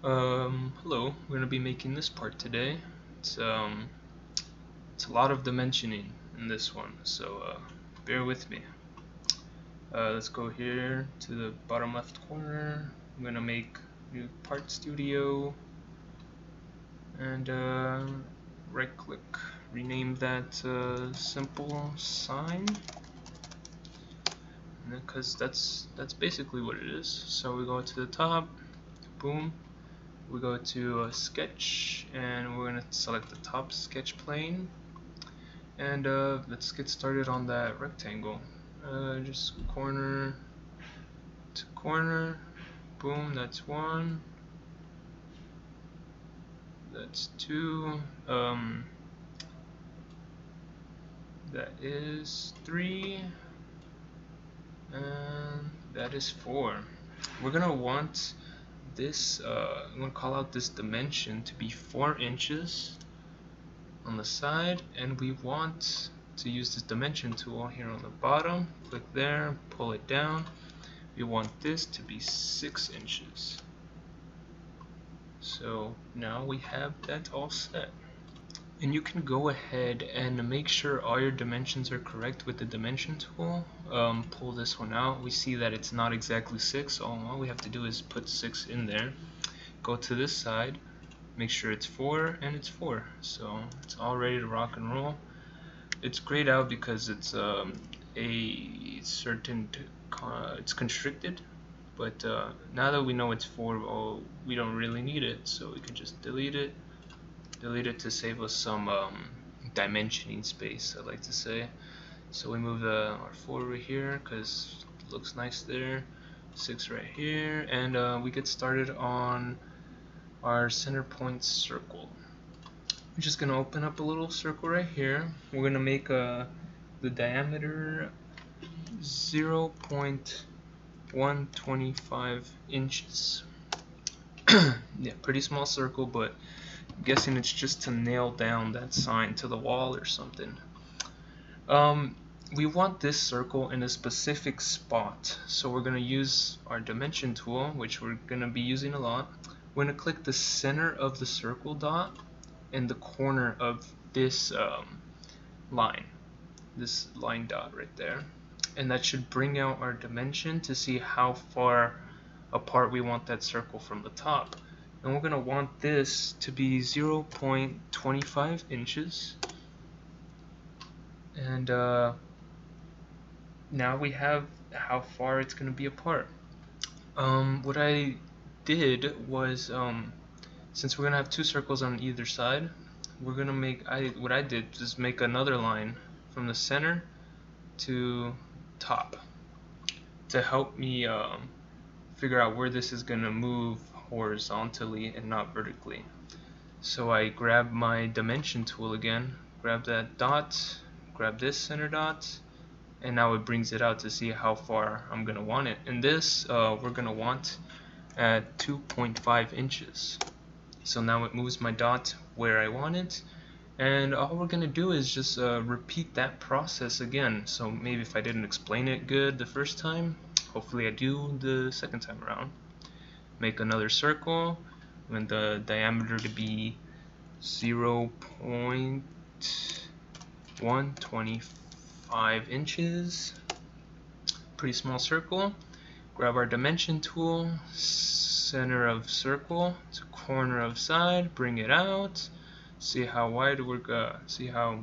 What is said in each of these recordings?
Hello. We're gonna be making this part today. It's it's a lot of dimensioning in this one, so bear with me. Let's go here to the bottom left corner. I'm gonna make new part studio and right click, rename that simple sign, because that's basically what it is. So we go to the top, boom. We go to sketch and we're going to select the top sketch plane, and let's get started on that rectangle. Just corner to corner, boom, that's one, that's two, that is three, and that is four. We're gonna want this, I'm gonna call out this dimension to be 4 inches on the side, and we want to use this dimension tool here on the bottom. Click there, pull it down. We want this to be 6 inches. So now we have that all set. And you can go ahead and make sure all your dimensions are correct with the dimension tool. Pull this one out. We see that it's not exactly 6, so all we have to do is put 6 in there. Go to this side, make sure it's 4, and it's 4. So it's all ready to rock and roll. It's grayed out because it's a certain it's constricted, but now that we know it's 4, we don't really need it, so we can just delete it to save us some dimensioning space, I like to say. So we move our 4 over here because it looks nice there, 6 right here, and we get started on our center point circle. I'm just gonna open up a little circle right here. We're gonna make the diameter 0.125 inches. Yeah, pretty small circle, but I'm guessing it's just to nail down that sign to the wall or something. We want this circle in a specific spot, so we're gonna use our dimension tool, which we're gonna be using a lot. We're gonna click the center of the circle dot in the corner of this line dot right there, and that should bring out our dimension to see how far apart we want that circle from the top. And we're going to want this to be 0.25 inches, and now we have how far it's going to be apart. What I did was, since we're going to have 2 circles on either side, we're gonna what I did is make another line from the center to top to help me figure out where this is gonna move horizontally and not vertically. So I grab my dimension tool again, grab that dot, grab this center dot, and now it brings it out to see how far I'm gonna want it. And this we're gonna want at 2.5 inches. So now it moves my dot where I want it, and all we're gonna do is just repeat that process again. So maybe if I didn't explain it good the first time, hopefully I do the second time around. Make another circle with the diameter to be 0.125 inches. Pretty small circle. Grab our dimension tool, center of circle to corner of side, bring it out, see how wide we're see how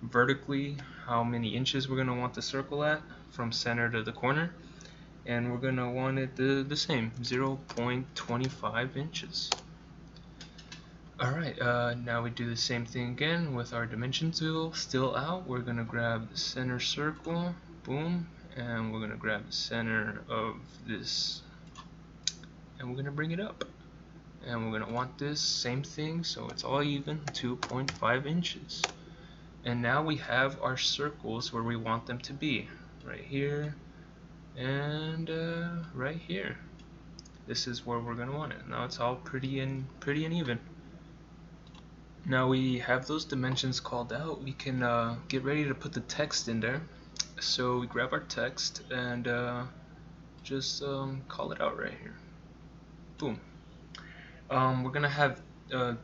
vertically how many inches we're gonna want the circle at from center to the corner, and we're gonna want it the same, 0.25 inches. Alright, now we do the same thing again with our dimension tool still out. We're gonna grab the center circle, boom, and we're gonna grab the center of this, and we're gonna bring it up, and we're gonna want this same thing so it's all even, 2.5 inches. And now we have our circles where we want them to be, right here and right here. This is where we're gonna want it. Now it's all pretty and even. Now we have those dimensions called out, we can get ready to put the text in there. So we grab our text and just call it out right here. Boom. we're gonna have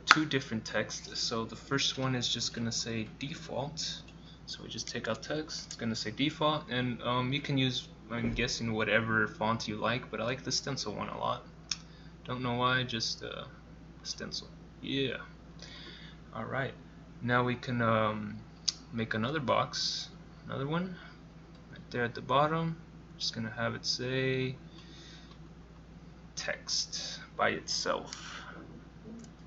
two different texts. So the first one is just gonna say default. So we just take out text. It's gonna say default, and you can use, I'm guessing, whatever font you like, but I like the stencil one a lot. Don't know why, just stencil. Yeah. All right. Now we can make another box, another one, right there at the bottom. Just gonna have it say text by itself.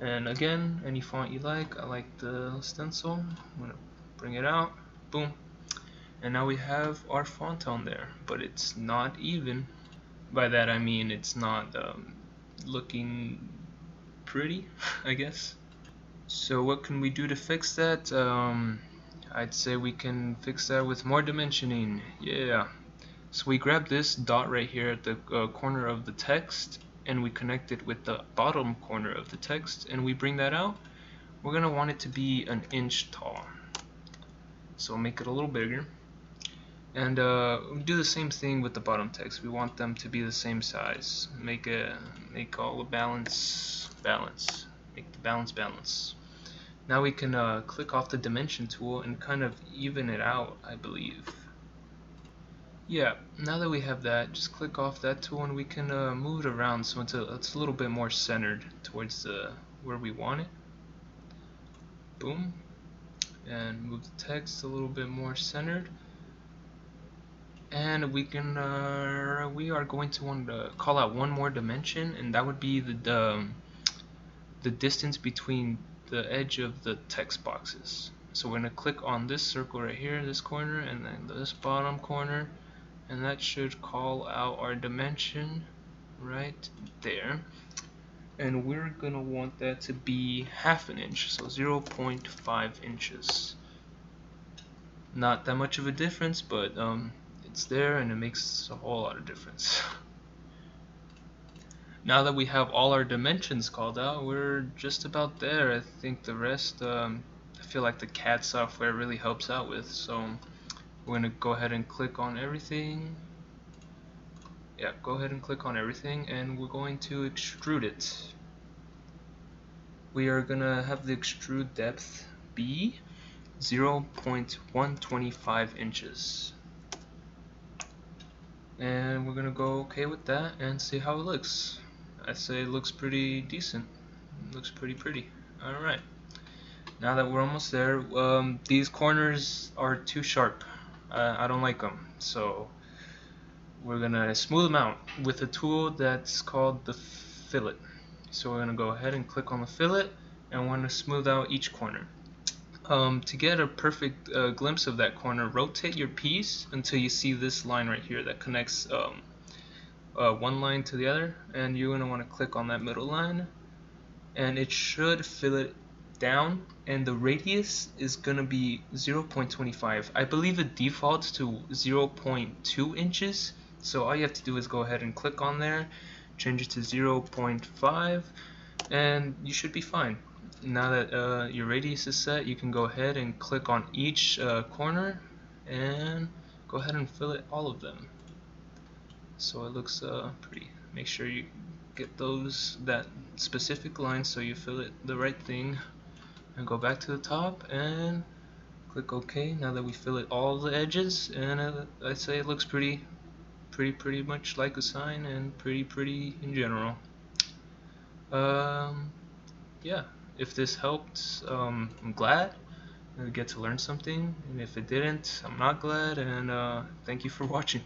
And again, any font you like. I like the stencil. I'm gonna bring it out. Boom. And now we have our font on there, but it's not even. By that I mean it's not looking pretty, I guess. So what can we do to fix that? I'd say we can fix that with more dimensioning. Yeah. So we grab this dot right here at the corner of the text, and we connect it with the bottom corner of the text, and we bring that out. We're gonna want it to be an inch tall. So make it a little bigger. And we do the same thing with the bottom text. We want them to be the same size. Make all the balance. Make the balance. Now we can click off the dimension tool and kind of even it out, I believe. Yeah, now that we have that, just click off that tool and we can move it around so it's a little bit more centered towards where we want it. Boom. And move the text a little bit more centered. And we are going to want to call out one more dimension, and that would be the distance between the edge of the text boxes. So we're going to click on this circle right here, this corner, and then this bottom corner, and that should call out our dimension right there. And we're going to want that to be half an inch, so 0.5 inches. Not that much of a difference, but it's there and it makes a whole lot of difference. Now that we have all our dimensions called out, we're just about there. I think the rest, I feel like the CAD software really helps out with. So we're going to go ahead and click on everything. Yeah, go ahead and click on everything, and we're going to extrude it. We are going to have the extrude depth be 0.125 inches. And we're gonna go okay with that and see how it looks. I'd say it looks pretty decent. It looks pretty. Alright. Now that we're almost there, these corners are too sharp. I don't like them. So we're gonna smooth them out with a tool that's called the fillet. So we're gonna go ahead and click on the fillet, and we're gonna smooth out each corner. To get a perfect glimpse of that corner, rotate your piece until you see this line right here that connects one line to the other, and you're going to want to click on that middle line, and it should fillet down, and the radius is going to be 0.25. I believe it defaults to 0.2 inches, so all you have to do is go ahead and click on there, change it to 0.5, and you should be fine. Now that your radius is set, you can go ahead and click on each corner and go ahead and fillet all of them. So it looks pretty. Make sure you get that specific line so you fillet the right thing. And go back to the top and click OK. Now that we fillet all the edges, and I'd say it looks pretty much like a sign, and pretty in general. Yeah. If this helped, I'm glad I get to learn something, and if it didn't, I'm not glad, and thank you for watching.